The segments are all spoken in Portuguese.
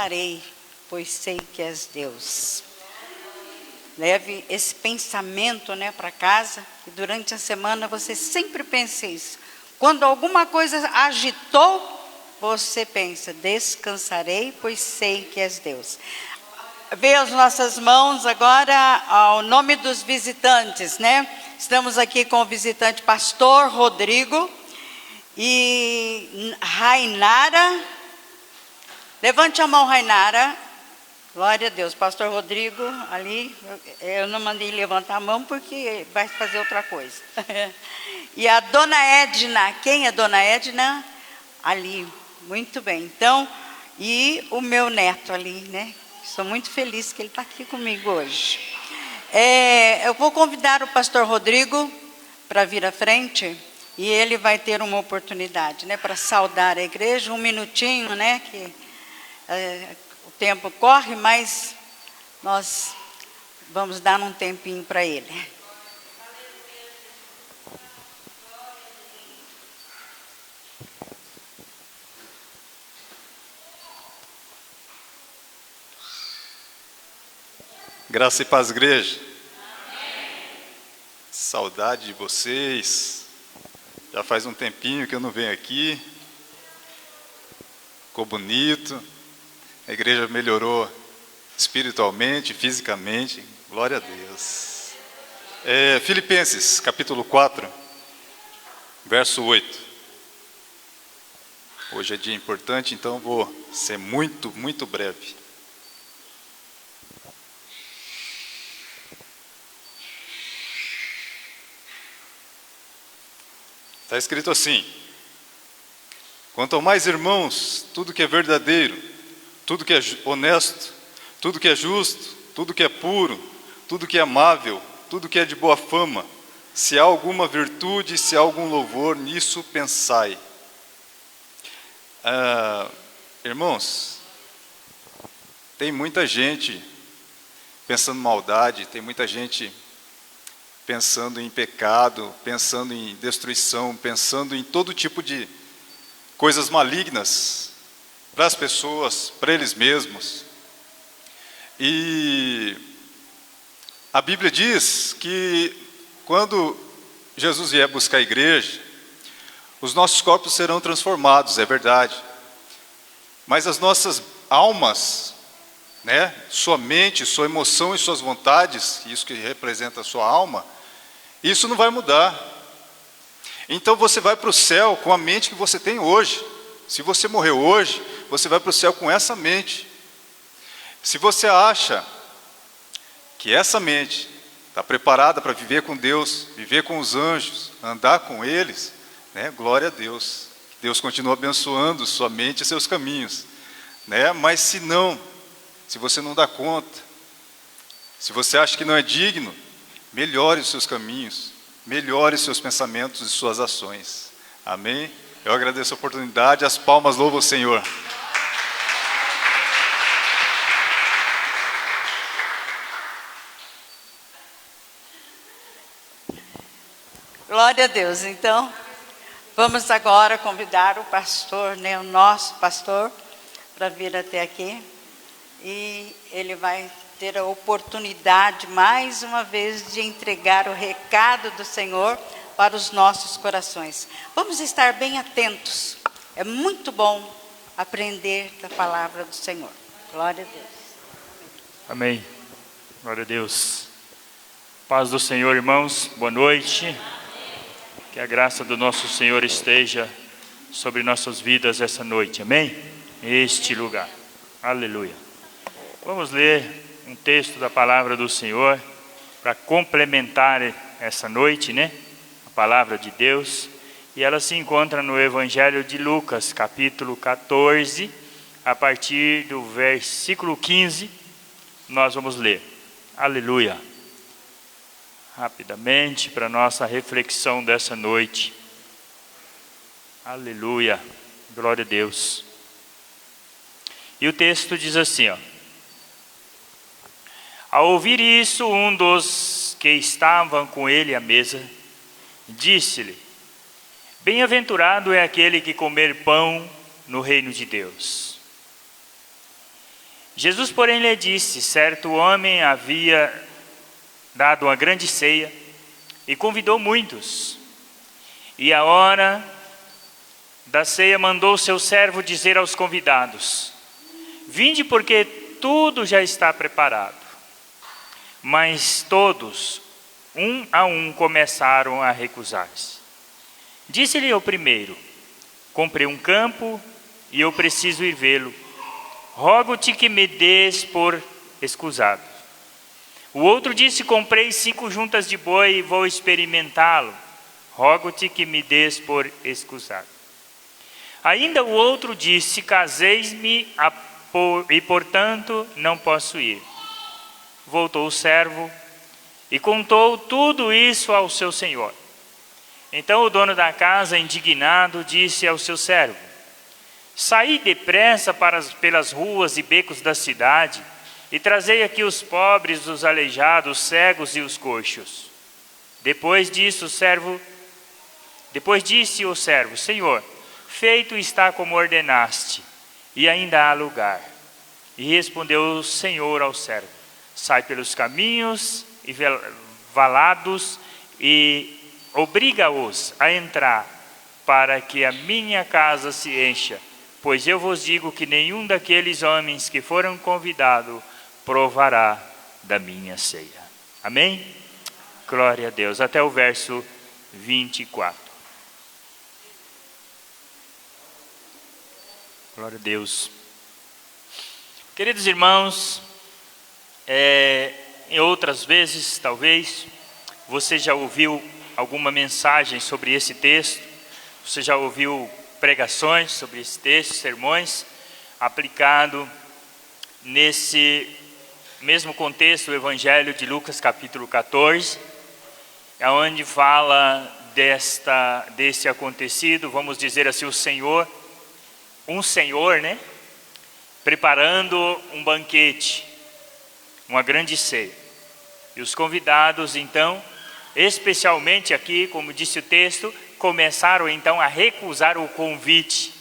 descansarei, pois sei que és Deus. Leve esse pensamento, né, para casa, e durante a semana você sempre pense isso. Quando alguma coisa agitou, você pensa, descansarei, pois sei que és Deus. Veio as nossas mãos agora ao nome dos visitantes, né? Estamos aqui com o visitante pastor Rodrigo e Rainara. Levante a mão, Rainara. Glória a Deus. Pastor Rodrigo, ali, eu não mandei levantar a mão porque vai fazer outra coisa. E a dona Edna, quem é dona Edna? Ali, muito bem. Então, e o meu neto ali, né? Estou muito feliz que ele está aqui comigo hoje. Eu vou convidar o pastor Rodrigo para vir à frente e ele vai ter uma oportunidade, né, para saudar a igreja, um minutinho, né, que o tempo corre, mas nós vamos dar um tempinho para ele. Graça e paz, igreja. Saudade de vocês. Já faz um tempinho que eu não venho aqui. Ficou bonito. A igreja melhorou espiritualmente, fisicamente. Glória a Deus. Filipenses, capítulo 4, verso 8. Hoje é dia importante, então vou ser muito breve. Está escrito assim: quanto ao mais, irmãos, tudo que é verdadeiro, tudo que é honesto, tudo que é justo, tudo que é puro, tudo que é amável, tudo que é de boa fama, se há alguma virtude, se há algum louvor, nisso pensai. Irmãos, tem muita gente pensando em maldade, tem muita gente pensando em pecado, pensando em destruição, pensando em todo tipo de coisas malignas para as pessoas, para eles mesmos. E a Bíblia diz que quando Jesus vier buscar a igreja, os nossos corpos serão transformados, é verdade. Mas as nossas almas, né, sua mente, sua emoção e suas vontades, isso que representa a sua alma, isso não vai mudar. Então você vai para o céu com a mente que você tem hoje. Se você morreu hoje, você vai para o céu com essa mente. Se você acha que essa mente está preparada para viver com Deus, viver com os anjos, andar com eles, né, glória a Deus. Deus continua abençoando sua mente e seus caminhos, né? Mas se não, se você não dá conta, se você acha que não é digno, melhore os seus caminhos, melhore os seus pensamentos e suas ações. Amém? Eu agradeço a oportunidade, as palmas louvam o Senhor. Glória a Deus. Então, vamos agora convidar o pastor, né, o nosso pastor, para vir até aqui. E ele vai ter a oportunidade, mais uma vez, de entregar o recado do Senhor para os nossos corações. Vamos estar bem atentos. É muito bom aprender da palavra do Senhor. Glória a Deus. Amém. Glória a Deus. Paz do Senhor, irmãos. Boa noite. Que a graça do nosso Senhor esteja sobre nossas vidas essa noite. Amém? Este lugar. Aleluia. Vamos ler um texto da palavra do Senhor para complementar essa noite, né? A palavra de Deus. E ela se encontra no Evangelho de Lucas, capítulo 14, a partir do versículo 15, nós vamos ler. Aleluia. Rapidamente para nossa reflexão dessa noite. Aleluia. Glória a Deus. E o texto diz assim, ó: ao ouvir isso, um dos que estavam com ele à mesa disse-lhe: bem-aventurado é aquele que comer pão no reino de Deus. Jesus, porém, lhe disse: certo homem havia dado uma grande ceia e convidou muitos. E à hora da ceia mandou seu servo dizer aos convidados: vinde, porque tudo já está preparado. Mas todos, um a um, começaram a recusar-se. Disse-lhe o primeiro: comprei um campo e eu preciso ir vê-lo. Rogo-te que me des por escusado. O outro disse: comprei 5 juntas de boi e vou experimentá-lo. Rogo-te que me des por escusado. Ainda o outro disse: casei-me e portanto não posso ir. Voltou o servo e contou tudo isso ao seu senhor. Então o dono da casa, indignado, disse ao seu servo: saí depressa pelas ruas e becos da cidade e trazei aqui os pobres, os aleijados, os cegos e os coxos. Depois disse o servo: Senhor, feito está como ordenaste, e ainda há lugar. E respondeu o Senhor ao servo: sai pelos caminhos e valados e obriga-os a entrar, para que a minha casa se encha. Pois eu vos digo que nenhum daqueles homens que foram convidados provará da minha ceia. Amém? Glória a Deus. Até o verso 24. Glória a Deus. Queridos irmãos, em outras vezes, talvez, você já ouviu alguma mensagem sobre esse texto, você já ouviu pregações sobre esse texto, sermões, aplicado nesse mesmo contexto, o Evangelho de Lucas capítulo 14, onde fala desse acontecido, vamos dizer assim, um senhor, né, preparando um banquete, uma grande ceia. E os convidados, então, especialmente aqui, como disse o texto, começaram então a recusar o convite.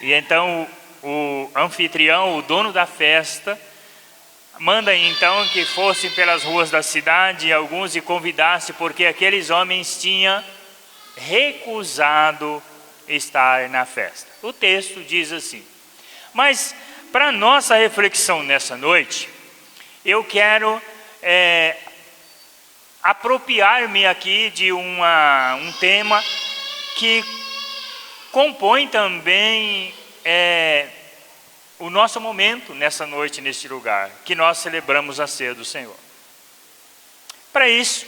E então o anfitrião, o dono da festa, manda então que fossem pelas ruas da cidade alguns e convidassem, porque aqueles homens tinham recusado estar na festa. O texto diz assim. Mas para nossa reflexão nessa noite, eu quero apropriar-me aqui de um tema que compõe também o nosso momento nessa noite, neste lugar, que nós celebramos a ceia do Senhor. Para isso,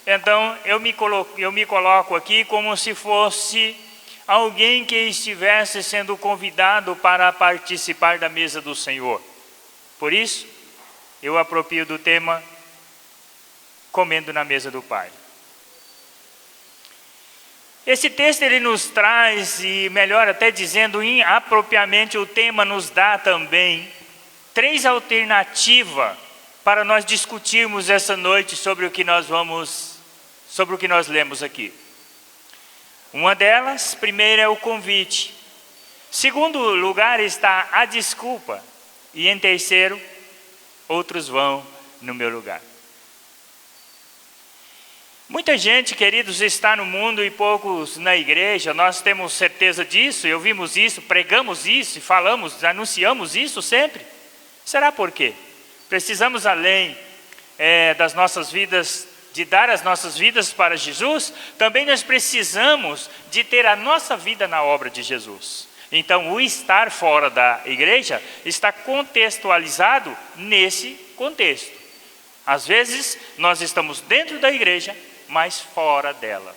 então, eu me coloco aqui como se fosse alguém que estivesse sendo convidado para participar da mesa do Senhor. Por isso, eu aproprio do tema comendo na mesa do Pai. Esse texto ele nos traz, e melhor até dizendo, apropriadamente o tema nos dá também 3 alternativas para nós discutirmos essa noite sobre o que nós lemos aqui. Uma delas, primeiro, é o convite. Segundo lugar está a desculpa. E em terceiro, outros vão no meu lugar. Muita gente, queridos, está no mundo e poucos na igreja. Nós temos certeza disso, ouvimos isso, pregamos isso, falamos, anunciamos isso sempre. Será por quê? Precisamos, além das nossas vidas, de dar as nossas vidas para Jesus, também nós precisamos de ter a nossa vida na obra de Jesus. Então, o estar fora da igreja está contextualizado nesse contexto. Às vezes, nós estamos dentro da igreja, mas fora dela,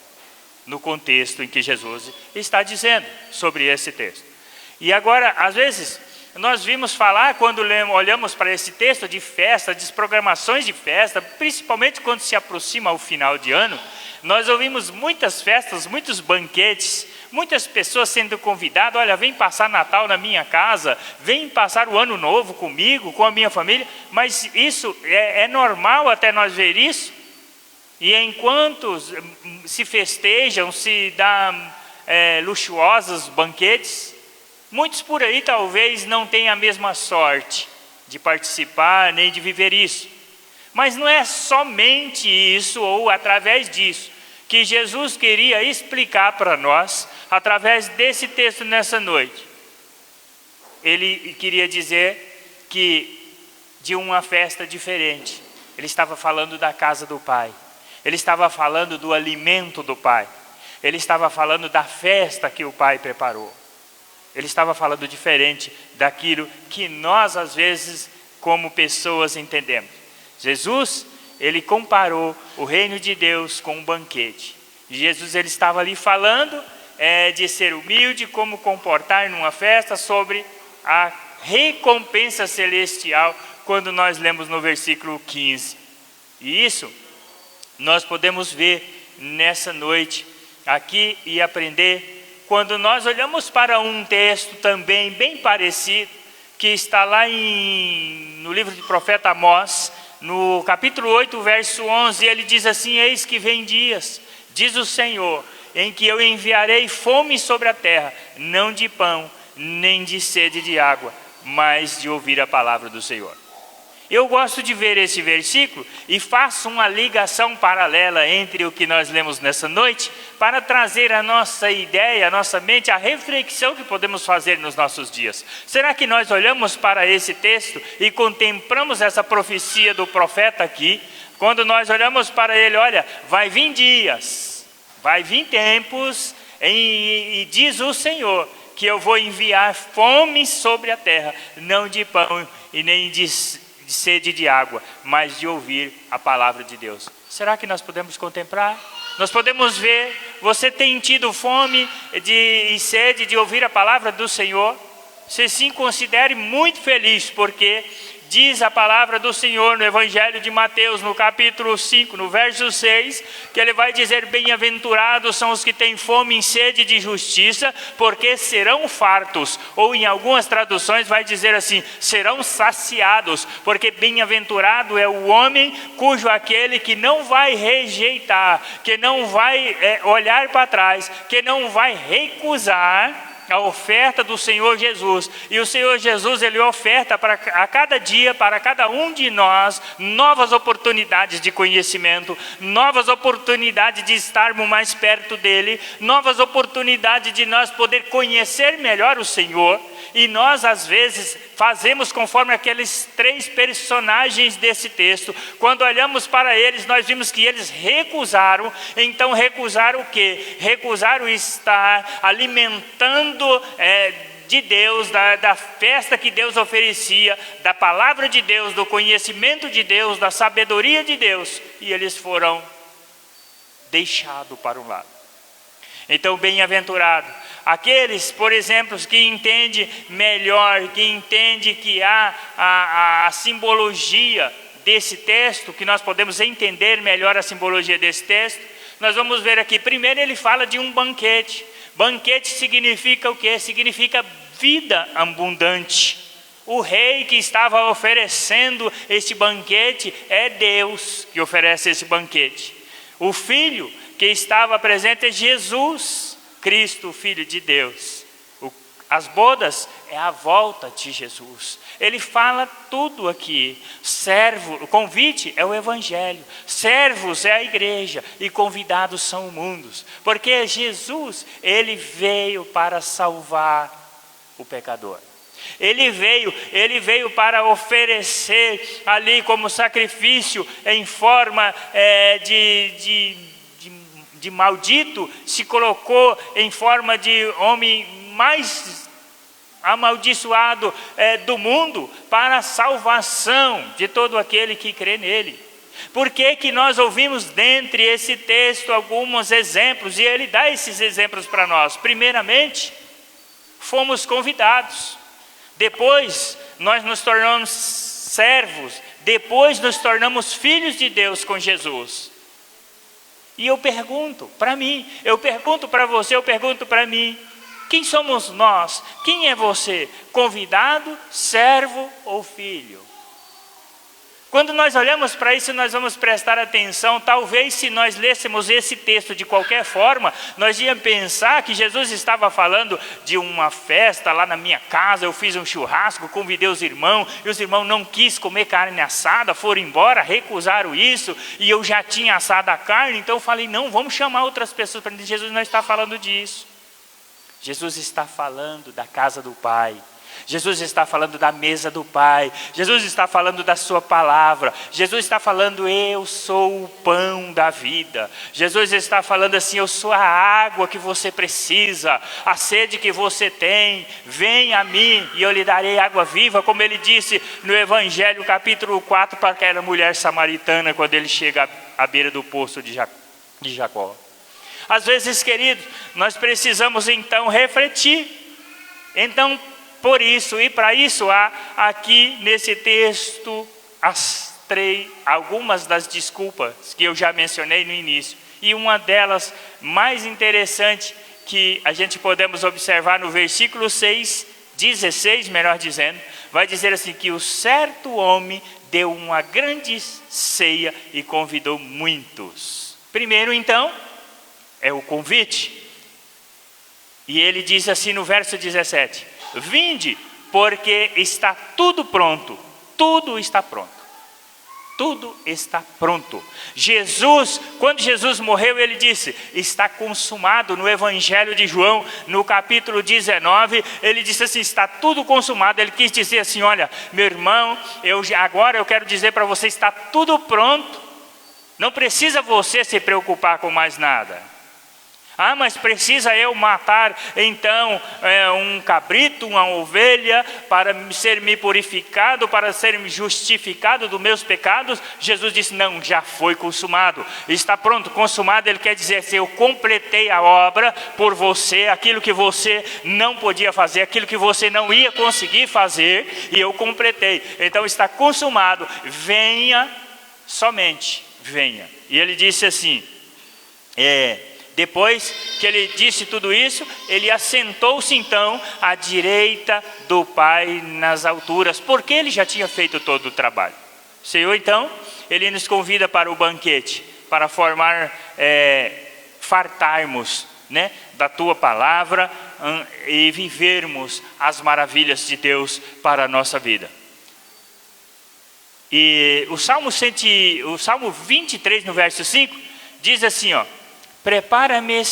no contexto em que Jesus está dizendo sobre esse texto. E agora, às vezes, nós vimos falar, quando olhamos para esse texto, de festa, de programações de festa, principalmente quando se aproxima o final de ano, nós ouvimos muitas festas, muitos banquetes, muitas pessoas sendo convidadas: olha, vem passar Natal na minha casa, vem passar o Ano Novo comigo, com a minha família. Mas isso é normal até nós ver isso. E enquanto se festejam, se dá luxuosos banquetes, Muitos por aí talvez não tenham a mesma sorte de participar nem de viver isso. Mas não é somente isso ou através disso que Jesus queria explicar para nós através desse texto nessa noite. Ele queria dizer que de uma festa diferente. Ele estava falando da casa do Pai. Ele estava falando do alimento do Pai. Ele estava falando da festa que o Pai preparou. Ele estava falando diferente daquilo que nós, às vezes, como pessoas, entendemos. Jesus, ele comparou o reino de Deus com um banquete. E Jesus, ele estava ali falando de ser humilde, como comportar numa festa, sobre a recompensa celestial, quando nós lemos no versículo 15. E isso nós podemos ver nessa noite aqui e aprender quando nós olhamos para um texto também bem parecido, que está lá no livro do profeta Amós, no capítulo 8, verso 11, ele diz assim: eis que vem dias, diz o Senhor, em que eu enviarei fome sobre a terra, não de pão, nem de sede de água, mas de ouvir a palavra do Senhor. Eu gosto de ver esse versículo e faço uma ligação paralela entre o que nós lemos nessa noite, para trazer a nossa ideia, a nossa mente, a reflexão que podemos fazer nos nossos dias. Será que nós olhamos para esse texto e contemplamos essa profecia do profeta aqui? Quando nós olhamos para ele, olha, vai vir dias, vai vir tempos, e diz o Senhor, que eu vou enviar fome sobre a terra, não de pão e nem de sede de água, mas de ouvir a palavra de Deus. Será que nós podemos contemplar? Nós podemos ver, você tem tido fome e sede de ouvir a palavra do Senhor? Se sim, considere muito feliz, porque diz a palavra do Senhor no Evangelho de Mateus, no capítulo 5, no verso 6, que ele vai dizer: bem-aventurados são os que têm fome e sede de justiça, porque serão fartos. Ou em algumas traduções vai dizer assim: serão saciados, porque bem-aventurado é o homem cujo aquele que não vai rejeitar, que não vai olhar para trás, que não vai recusar a oferta do Senhor Jesus. E o Senhor Jesus, ele oferta a cada dia, para cada um de nós, novas oportunidades de conhecimento, novas oportunidades de estarmos mais perto dele, novas oportunidades de nós poder conhecer melhor o Senhor. E nós, às vezes, fazemos conforme aqueles 3 personagens desse texto. Quando olhamos para eles, nós vimos que eles recusaram. Então, recusaram o quê? Recusaram estar alimentando de Deus, da festa que Deus oferecia, da palavra de Deus, do conhecimento de Deus, da sabedoria de Deus. E eles foram deixados para um lado. Então, bem-aventurado aqueles, por exemplo, que entendem melhor, que entendem que há a simbologia desse texto, que nós podemos entender melhor a simbologia desse texto. Nós vamos ver aqui, primeiro ele fala de um banquete. Banquete significa o quê? Significa vida abundante. O rei que estava oferecendo esse banquete é Deus que oferece esse banquete. O filho que estava presente é Jesus Cristo, Filho de Deus. As bodas é a volta de Jesus. Ele fala tudo aqui. O convite é o Evangelho. Servos é a igreja. E convidados são o mundo. Porque Jesus, ele veio para salvar o pecador. Ele veio para oferecer ali como sacrifício em forma de maldito, se colocou em forma de homem mais amaldiçoado do mundo, para a salvação de todo aquele que crê nele. Por que que nós ouvimos dentre esse texto alguns exemplos, e ele dá esses exemplos para nós? Primeiramente, fomos convidados, depois nós nos tornamos servos, depois nos tornamos filhos de Deus com Jesus. E eu pergunto para mim, eu pergunto para você, eu pergunto para mim: quem somos nós? Quem é você? Convidado, servo ou filho? Quando nós olhamos para isso, nós vamos prestar atenção. Talvez se nós lêssemos esse texto de qualquer forma, nós íamos pensar que Jesus estava falando de uma festa lá na minha casa. Eu fiz um churrasco, convidei os irmãos, e os irmãos não quis comer carne assada, foram embora, recusaram isso, e eu já tinha assado a carne, então eu falei, não, vamos chamar outras pessoas. Para Jesus não está falando disso. Jesus está falando da casa do Pai. Jesus está falando da mesa do Pai. Jesus está falando da sua palavra. Jesus está falando, eu sou o pão da vida. Jesus está falando assim, eu sou a água que você precisa, a sede que você tem, vem a mim e eu lhe darei água viva, como ele disse no Evangelho capítulo 4 para aquela mulher samaritana, quando ele chega à beira do poço de Jacó. Às vezes, queridos, nós precisamos então refletir. Então, por isso, e para isso há aqui nesse texto algumas das desculpas que eu já mencionei no início. E uma delas, mais interessante, que a gente podemos observar no versículo 16, melhor dizendo, vai dizer assim, que o certo homem deu uma grande ceia e convidou muitos. Primeiro, então, é o convite. E ele diz assim no verso 17, vinde, porque está tudo pronto. Tudo está pronto. Tudo está pronto. Jesus, quando Jesus morreu, ele disse, está consumado. No Evangelho de João, no capítulo 19, ele disse assim, está tudo consumado. Ele quis dizer assim, olha, meu irmão, agora eu quero dizer para você, está tudo pronto. Não precisa você se preocupar com mais nada. Ah, mas precisa eu matar então um cabrito, uma ovelha, para ser me purificado, para ser me justificado dos meus pecados? Jesus disse, não, já foi consumado, está pronto. Consumado, ele quer dizer assim, eu completei a obra por você, aquilo que você não podia fazer, aquilo que você não ia conseguir fazer, e eu completei. Então está consumado, venha, somente venha. E ele disse assim, depois que ele disse tudo isso, ele assentou-se então à direita do Pai nas alturas, porque ele já tinha feito todo o trabalho. O Senhor então, ele nos convida para o banquete, para fartarmos, né, da tua palavra e vivermos as maravilhas de Deus para a nossa vida. E o Salmo 23, no verso 5, diz assim, ó, Prepara-me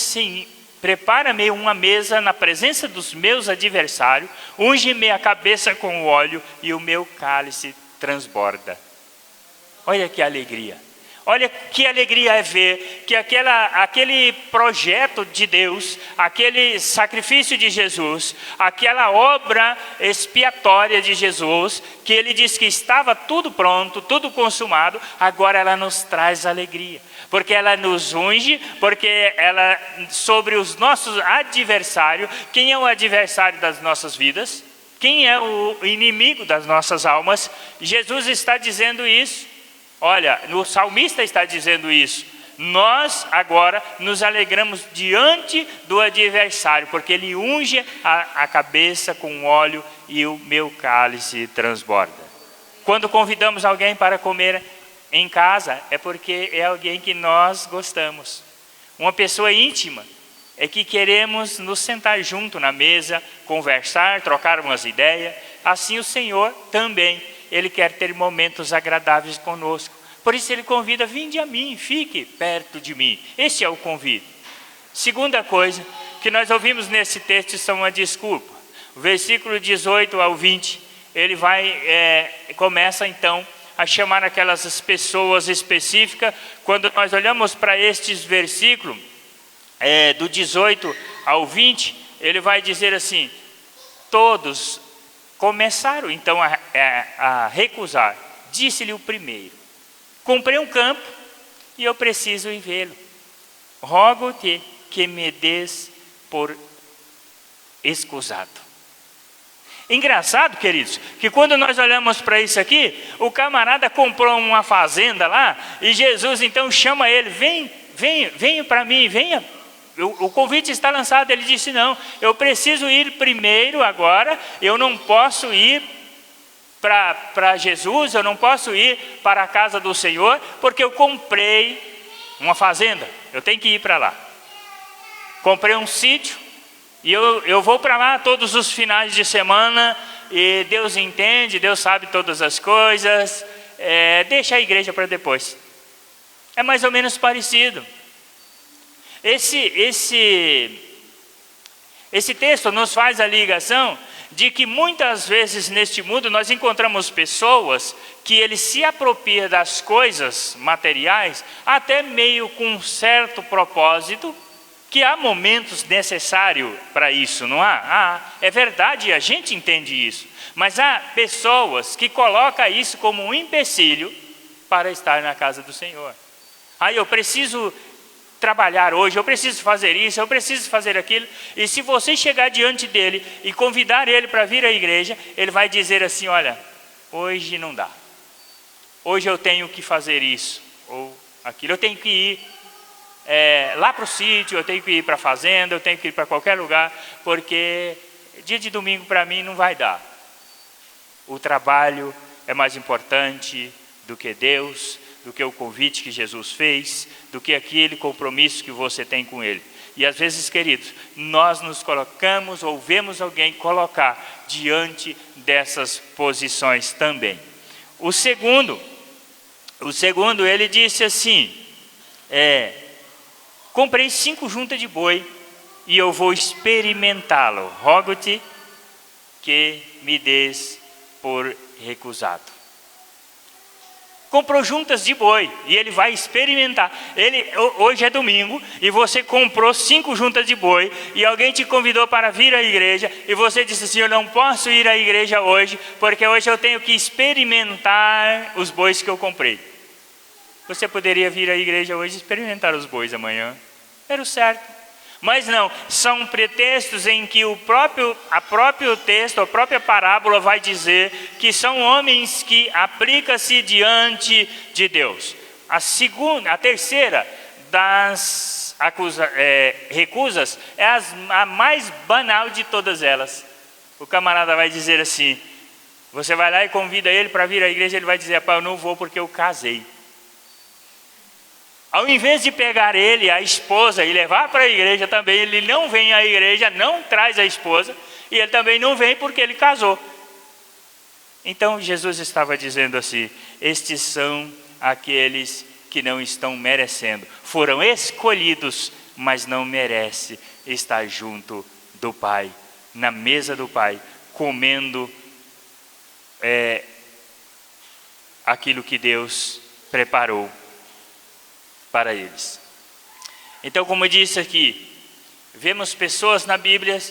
uma mesa na presença dos meus adversários, unge-me a cabeça com óleo e o meu cálice transborda. Olha que alegria. Olha que alegria é ver que aquele projeto de Deus, aquele sacrifício de Jesus, aquela obra expiatória de Jesus, que ele disse que estava tudo pronto, tudo consumado, agora ela nos traz alegria. Porque ela nos unge, porque ela, sobre os nossos adversários, quem é o adversário das nossas vidas? Quem é o inimigo das nossas almas? Jesus está dizendo isso. Olha, o salmista está dizendo isso. Nós agora nos alegramos diante do adversário, porque ele unge a cabeça com óleo e o meu cálice transborda. Quando convidamos alguém para comer em casa, é porque é alguém que nós gostamos. Uma pessoa íntima, é que queremos nos sentar junto na mesa, conversar, trocar umas ideias. Assim o Senhor também, Ele quer ter momentos agradáveis conosco. Por isso Ele convida, vinde a mim, fique perto de mim. Esse é o convite. Segunda coisa que nós ouvimos nesse texto são uma desculpa. O versículo 18 ao 20, ele começa então a chamar aquelas pessoas específicas. Quando nós olhamos para estes versículos, do 18 ao 20, ele vai dizer assim, todos começaram então a recusar. Disse-lhe o primeiro, comprei um campo e eu preciso ir vê-lo. Rogo-te que me des por escusado. Engraçado, queridos, que quando nós olhamos para isso aqui, o camarada comprou uma fazenda lá, e Jesus então chama ele, venha para mim, venha. O convite está lançado. Ele disse, não, eu preciso ir primeiro agora, eu não posso ir para Jesus, eu não posso ir para a casa do Senhor, porque eu comprei uma fazenda, eu tenho que ir para lá. Comprei um sítio, e eu vou para lá todos os finais de semana, e Deus entende, Deus sabe todas as coisas, deixa a igreja para depois. É mais ou menos parecido. Esse texto nos faz a ligação de que muitas vezes neste mundo nós encontramos pessoas que eles se apropriam das coisas materiais até meio com um certo propósito, que há momentos necessários para isso, não há? É verdade, a gente entende isso, mas há pessoas que colocam isso como um empecilho para estar na casa do Senhor. Eu preciso trabalhar hoje, eu preciso fazer isso, eu preciso fazer aquilo. E se você chegar diante dele e convidar ele para vir à igreja, ele vai dizer assim: olha, hoje não dá, hoje eu tenho que fazer isso ou aquilo, eu tenho que ir lá para o sítio, eu tenho que ir para a fazenda, eu tenho que ir para qualquer lugar, porque dia de domingo para mim não vai dar. O trabalho é mais importante do que Deus, do que o convite que Jesus fez, do que aquele compromisso que você tem com Ele. E às vezes, queridos, nós nos colocamos ou vemos alguém colocar diante dessas posições também. O segundo, ele disse assim, comprei 5 juntas de boi e eu vou experimentá-lo. Rogo-te que me des por recusado. Comprou juntas de boi e ele vai experimentar. Hoje é domingo e você comprou 5 juntas de boi e alguém te convidou para vir à igreja e você disse assim: eu não posso ir à igreja hoje porque hoje eu tenho que experimentar os bois que eu comprei. Você poderia vir à igreja hoje e experimentar os bois amanhã. Era o certo. Mas não, são pretextos em que o próprio texto, a própria parábola vai dizer que são homens que aplicam-se diante de Deus. A terceira das recusas é a mais banal de todas elas. O camarada vai dizer assim, você vai lá e convida ele para vir à igreja, ele vai dizer: eu não vou porque eu casei. Ao invés de pegar ele, a esposa, e levar para a igreja também, ele não vem à igreja, não traz a esposa, e ele também não vem porque ele casou. Então Jesus estava dizendo assim: estes são aqueles que não estão merecendo. Foram escolhidos, mas não merecem estar junto do Pai, na mesa do Pai, comendo aquilo que Deus preparou para eles. Então, como eu disse aqui, vemos pessoas na Bíblia,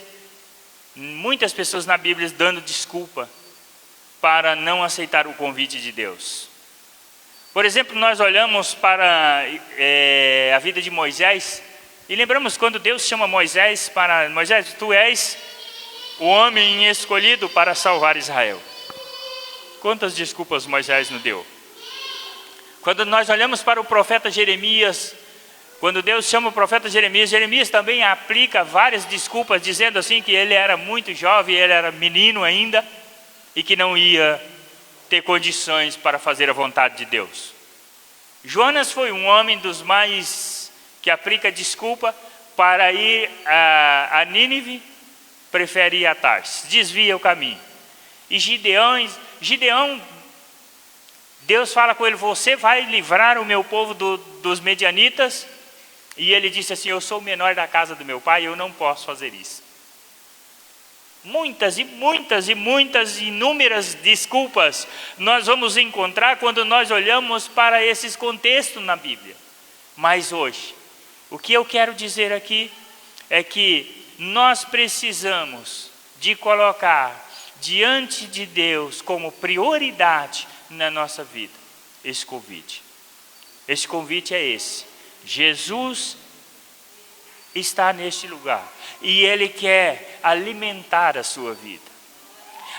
muitas pessoas na Bíblia dando desculpa para não aceitar o convite de Deus. Por exemplo, nós olhamos para a vida de Moisés e lembramos quando Deus chama Moisés para: Moisés, tu és o homem escolhido para salvar Israel. Quantas desculpas Moisés não deu? Quando nós olhamos para o profeta Jeremias, quando Deus chama o profeta Jeremias, Jeremias também aplica várias desculpas, dizendo assim que ele era muito jovem, ele era menino ainda, e que não ia ter condições para fazer a vontade de Deus. Jonas foi um homem dos mais que aplica desculpa para ir a Nínive, prefere ir a Tarsis, desvia o caminho. E Gideão, Deus fala com ele: você vai livrar o meu povo dos medianitas? E ele disse assim: eu sou o menor da casa do meu pai, eu não posso fazer isso. Muitas e inúmeras desculpas nós vamos encontrar quando nós olhamos para esses contextos na Bíblia. Mas hoje, o que eu quero dizer aqui é que nós precisamos de colocar diante de Deus como prioridade na nossa vida esse convite. Esse convite é esse: Jesus está neste lugar e Ele quer alimentar a sua vida.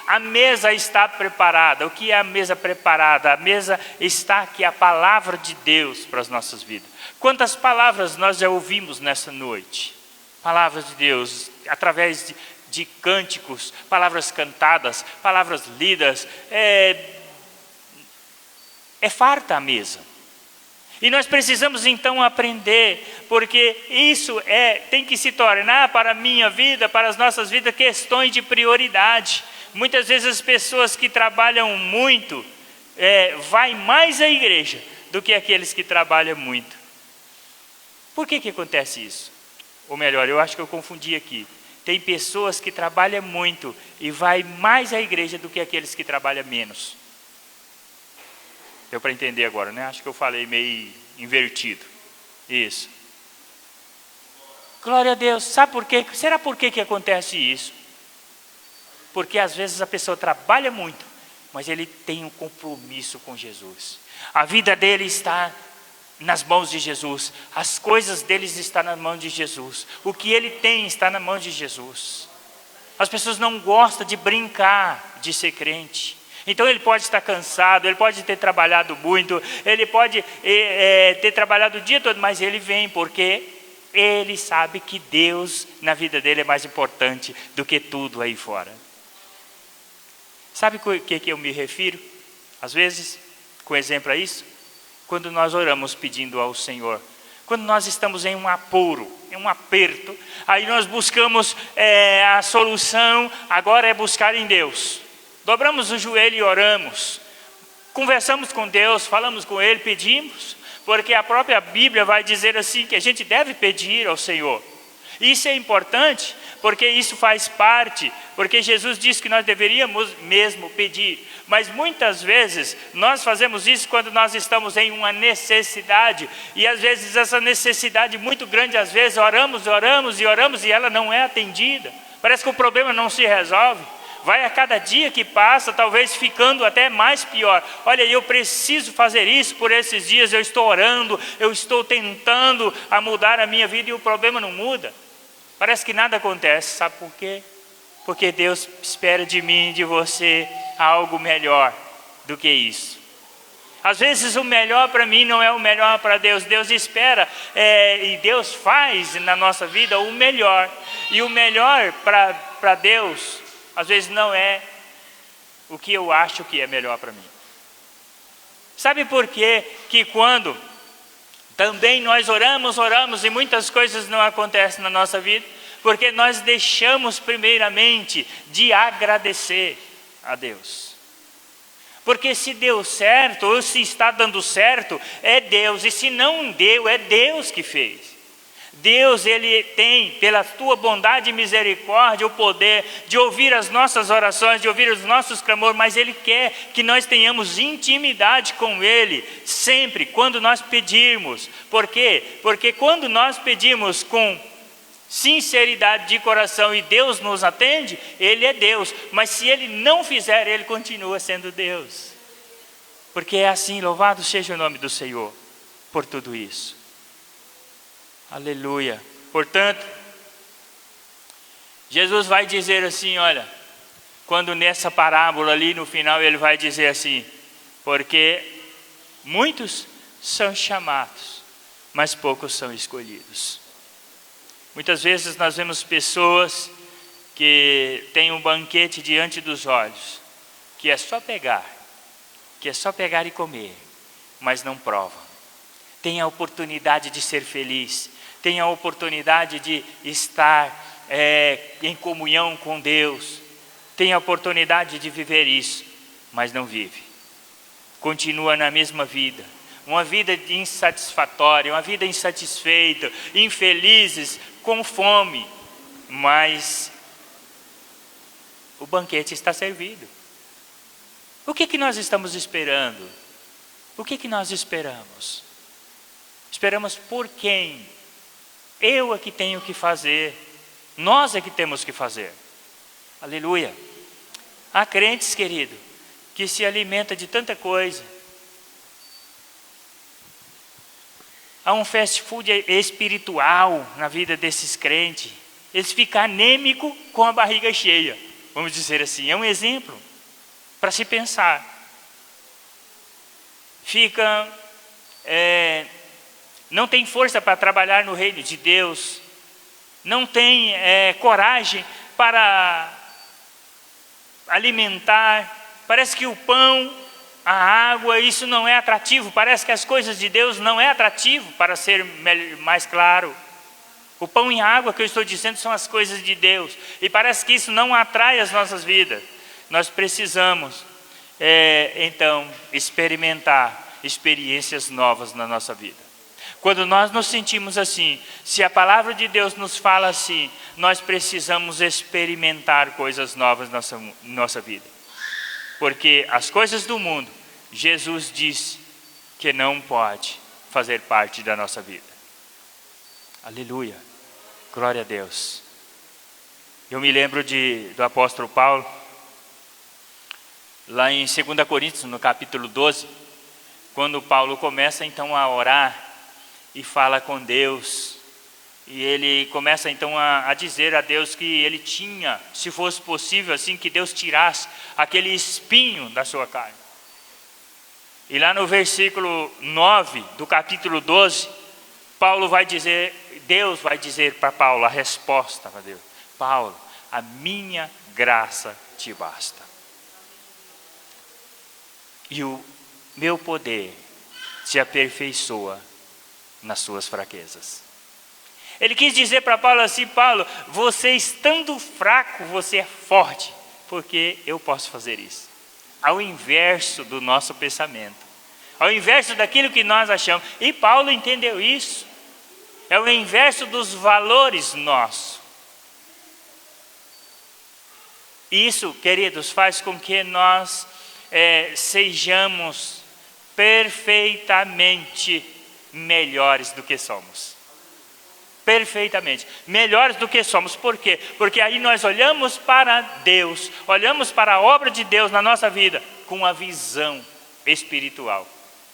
A mesa está preparada. O que é a mesa preparada? A mesa está aqui, a palavra de Deus para as nossas vidas. Quantas palavras nós já ouvimos nessa noite? Palavras de Deus, através de cânticos, palavras cantadas, palavras lidas, é farta a mesa. E nós precisamos então aprender, porque isso tem que se tornar para a minha vida, para as nossas vidas, questões de prioridade. Muitas vezes as pessoas que trabalham muito, vai mais à igreja do que aqueles que trabalham muito. Por que acontece isso? Ou melhor, eu acho que eu confundi aqui. Tem pessoas que trabalham muito e vai mais à igreja do que aqueles que trabalham menos. Deu para entender agora, né? Acho que eu falei meio invertido. Isso. Glória a Deus. Sabe por quê? Será por que acontece isso? Porque às vezes a pessoa trabalha muito, mas ele tem um compromisso com Jesus. A vida dele está nas mãos de Jesus. As coisas deles estão nas mãos de Jesus. O que ele tem está na mão de Jesus. As pessoas não gostam de brincar de ser crente. Então ele pode estar cansado, ele pode ter trabalhado muito, ele pode ter trabalhado o dia todo, mas ele vem porque ele sabe que Deus na vida dele é mais importante do que tudo aí fora. Sabe o que eu me refiro? Às vezes, com exemplo a isso, quando nós oramos pedindo ao Senhor, quando nós estamos em um apuro, em um aperto, aí nós buscamos a solução, agora é buscar em Deus. Dobramos o joelho e oramos, conversamos com Deus, falamos com Ele, pedimos, porque a própria Bíblia vai dizer assim, que a gente deve pedir ao Senhor. Isso é importante, porque isso faz parte, porque Jesus disse que nós deveríamos mesmo pedir, mas muitas vezes nós fazemos isso quando nós estamos em uma necessidade, e às vezes essa necessidade muito grande, às vezes oramos e ela não é atendida, parece que o problema não se resolve. Vai a cada dia que passa, talvez ficando até mais pior. Olha, eu preciso fazer isso por esses dias, eu estou orando, eu estou tentando a mudar a minha vida e o problema não muda. Parece que nada acontece, sabe por quê? Porque Deus espera de mim e de você algo melhor do que isso. Às vezes o melhor para mim não é o melhor para Deus. Deus espera e Deus faz na nossa vida o melhor. E o melhor para Deus às vezes não é o que eu acho que é melhor para mim. Sabe por quê? Que quando também nós oramos e muitas coisas não acontecem na nossa vida, porque nós deixamos primeiramente de agradecer a Deus. Porque se deu certo, ou se está dando certo, é Deus, e se não deu, é Deus que fez. Deus, Ele tem, pela tua bondade e misericórdia, o poder de ouvir as nossas orações, de ouvir os nossos clamores, mas Ele quer que nós tenhamos intimidade com Ele, sempre, quando nós pedirmos. Por quê? Porque quando nós pedimos com sinceridade de coração e Deus nos atende, Ele é Deus, mas se Ele não fizer, Ele continua sendo Deus. Porque é assim, louvado seja o nome do Senhor, por tudo isso. Aleluia. Portanto, Jesus vai dizer assim, olha, quando nessa parábola ali no final ele vai dizer assim, porque muitos são chamados, mas poucos são escolhidos. Muitas vezes nós vemos pessoas que têm um banquete diante dos olhos, que é só pegar e comer, mas não provam. Tem a oportunidade de ser feliz, tem a oportunidade de estar em comunhão com Deus, tem a oportunidade de viver isso, mas não vive. Continua na mesma vida, uma vida insatisfatória, uma vida insatisfeita, infelizes, com fome, mas o banquete está servido. O que nós estamos esperando? O que nós esperamos? Esperamos por quem? Eu é que tenho que fazer, nós é que temos que fazer. Aleluia. Há crentes, querido, que se alimentam de tanta coisa. Há um fast food espiritual na vida desses crentes. Eles ficam anêmicos com a barriga cheia, vamos dizer assim. É um exemplo para se pensar. Fica não tem força para trabalhar no reino de Deus, não tem coragem para alimentar. Parece que o pão, a água, isso não é atrativo. Parece que as coisas de Deus não é atrativo, para ser mais claro. O pão e a água que eu estou dizendo são as coisas de Deus. E parece que isso não atrai as nossas vidas. Nós precisamos, então, experimentar experiências novas na nossa vida. Quando nós nos sentimos assim, se a palavra de Deus nos fala assim, nós precisamos experimentar coisas novas na nossa vida. Porque as coisas do mundo, Jesus disse que não pode fazer parte da nossa vida. Aleluia, glória a Deus. Eu me lembro do apóstolo Paulo, lá em 2 Coríntios, no capítulo 12, quando Paulo começa então a orar e fala com Deus, e ele começa então a dizer a Deus que ele tinha, se fosse possível assim, que Deus tirasse aquele espinho da sua carne. E lá no versículo 9 do capítulo 12, Deus vai dizer para Paulo, a resposta para Deus: Paulo, a minha graça te basta. E o meu poder se aperfeiçoa nas suas fraquezas. Ele quis dizer para Paulo assim: Paulo, você estando fraco, você é forte, porque eu posso fazer isso. Ao inverso do nosso pensamento, ao inverso daquilo que nós achamos. E Paulo entendeu isso. É o inverso dos valores nossos. Isso, queridos, faz com que nós sejamos perfeitamente melhores do que somos. Perfeitamente, melhores do que somos. Por quê? Porque aí nós olhamos para Deus, olhamos para a obra de Deus na nossa vida com a visão espiritual.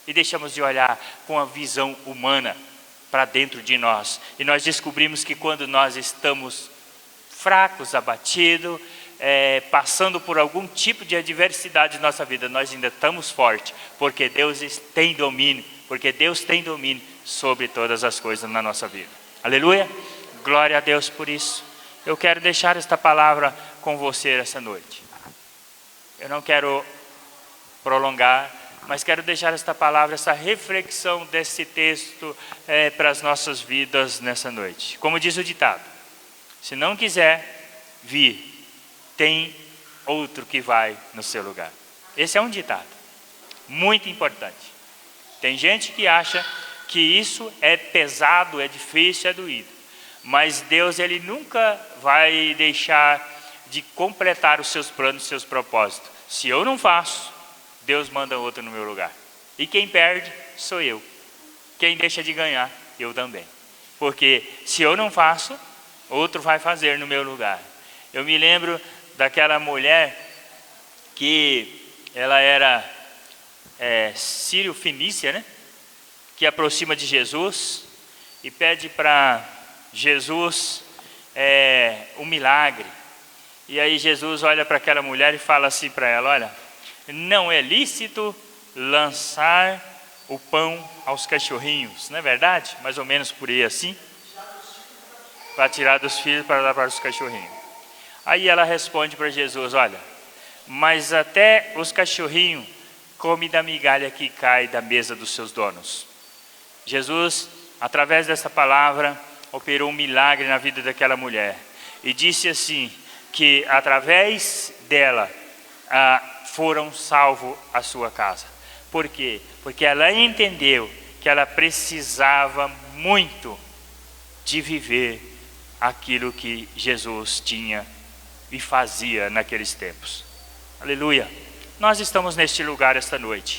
E deixamos de olhar com a visão humana para dentro de nós. E nós descobrimos que quando nós estamos fracos, abatidos, passando por algum tipo de adversidade em nossa vida, nós ainda estamos fortes, porque Deus tem domínio, sobre todas as coisas na nossa vida. Aleluia, glória a Deus por isso. Eu quero deixar esta palavra com você essa noite. Eu não quero prolongar, mas quero deixar esta palavra, essa reflexão desse texto para as nossas vidas nessa noite. Como diz o ditado: se não quiser vir, tem outro que vai no seu lugar. Esse é um ditado muito importante. Tem gente que acha que isso é pesado, é difícil, é doído. Mas Deus, Ele nunca vai deixar de completar os seus planos, os seus propósitos. Se eu não faço, Deus manda outro no meu lugar. E quem perde sou eu. Quem deixa de ganhar, eu também. Porque se eu não faço, outro vai fazer no meu lugar. Eu me lembro daquela mulher que ela era sírio-fenícia, né? Que aproxima de Jesus e pede para Jesus um milagre. E aí Jesus olha para aquela mulher e fala assim para ela: olha, não é lícito lançar o pão aos cachorrinhos, não é verdade? Mais ou menos por aí assim. Para tirar dos filhos para dar para os cachorrinhos. Aí ela responde para Jesus: olha, mas até os cachorrinhos comem da migalha que cai da mesa dos seus donos. Jesus, através dessa palavra, operou um milagre na vida daquela mulher. E disse assim, que através dela foram salvos a sua casa. Por quê? Porque ela entendeu que ela precisava muito de viver aquilo que Jesus tinha e fazia naqueles tempos. Aleluia! Nós estamos neste lugar esta noite.